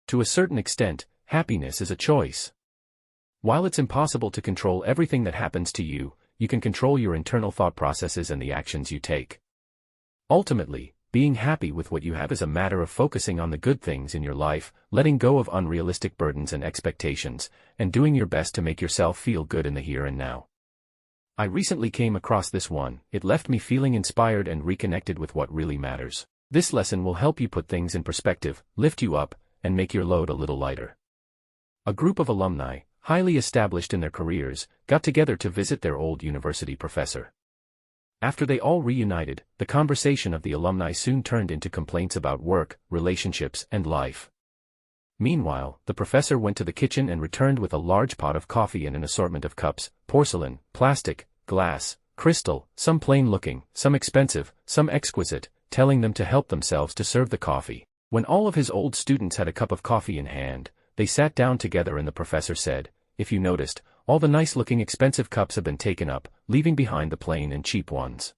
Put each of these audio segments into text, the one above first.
To a certain extent, happiness is a choice. While it's impossible to control everything that happens to you, you can control your internal thought processes and the actions you take. Ultimately, being happy with what you have is a matter of focusing on the good things in your life, letting go of unrealistic burdens and expectations, and doing your best to make yourself feel good in the here and now. I recently came across this one. It left me feeling inspired and reconnected with what really matters. This lesson will help you put things in perspective, lift you up, and make your load a little lighter. A group of alumni, highly established in their careers, got together to visit their old university professor. After they all reunited, the conversation of the alumni soon turned into complaints about work, relationships, and life. Meanwhile, the professor went to the kitchen and returned with a large pot of coffee and an assortment of cups, porcelain, plastic, glass, crystal, some plain-looking, some expensive, some exquisite, telling them to help themselves to serve the coffee. When all of his old students had a cup of coffee in hand, they sat down together and the professor said, "If you noticed, all the nice-looking expensive cups have been taken up, leaving behind the plain and cheap ones.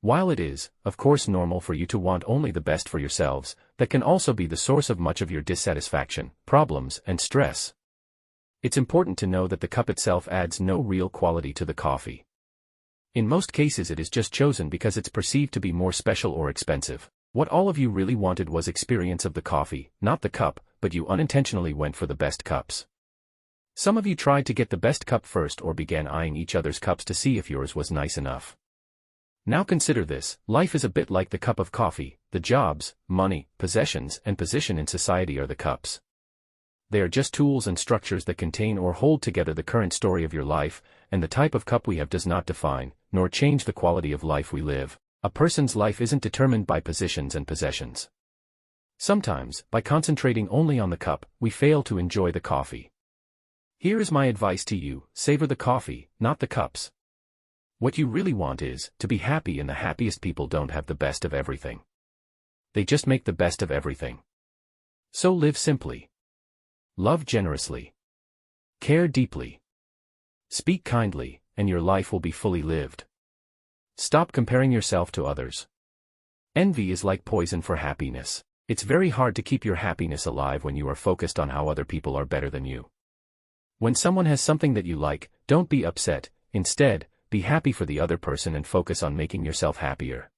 While it is, of course, normal for you to want only the best for yourselves, that can also be the source of much of your dissatisfaction, problems, and stress. It's important to know that the cup itself adds no real quality to the coffee. In most cases it is just chosen because it's perceived to be more special or expensive. What all of you really wanted was experience of the coffee, not the cup, but you unintentionally went for the best cups. Some of you tried to get the best cup first or began eyeing each other's cups to see if yours was nice enough. Now consider this: life is a bit like the cup of coffee. The jobs, money, possessions, and position in society are the cups. They are just tools and structures that contain or hold together the current story of your life, and the type of cup we have does not define, nor change the quality of life we live. A person's life isn't determined by positions and possessions. Sometimes, by concentrating only on the cup, we fail to enjoy the coffee. Here is my advice to you: savor the coffee, not the cups. What you really want is to be happy, and the happiest people don't have the best of everything. They just make the best of everything. So live simply. Love generously. Care deeply. Speak kindly, and your life will be fully lived. Stop comparing yourself to others. Envy is like poison for happiness. It's very hard to keep your happiness alive when you are focused on how other people are better than you. When someone has something that you like, don't be upset. Instead, be happy for the other person and focus on making yourself happier.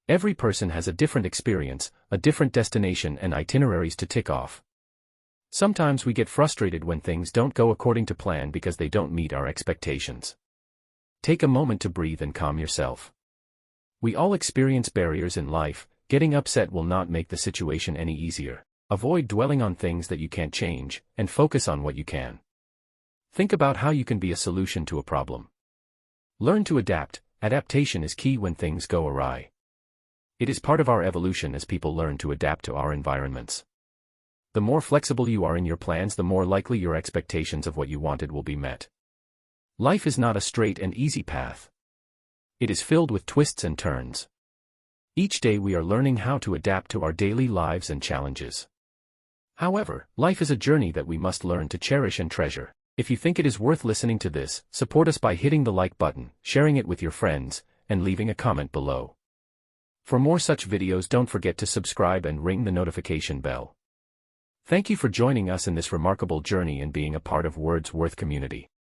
Every person has a different experience, a different destination, and itineraries to tick off. Sometimes we get frustrated when things don't go according to plan because they don't meet our expectations. Take a moment to breathe and calm yourself. We all experience barriers in life. Getting upset will not make the situation any easier. Avoid dwelling on things that you can't change, and focus on what you can. Think about how you can be a solution to a problem. Learn to adapt. Adaptation is key when things go awry. It is part of our evolution as people learn to adapt to our environments. The more flexible you are in your plans, the more likely your expectations of what you wanted will be met. Life is not a straight and easy path. It is filled with twists and turns. Each day we are learning how to adapt to our daily lives and challenges. However, life is a journey that we must learn to cherish and treasure. If you think it is worth listening to this, support us by hitting the like button, sharing it with your friends, and leaving a comment below. For more such videos, don't forget to subscribe and ring the notification bell. Thank you for joining us in this remarkable journey and being a part of Words Worth community.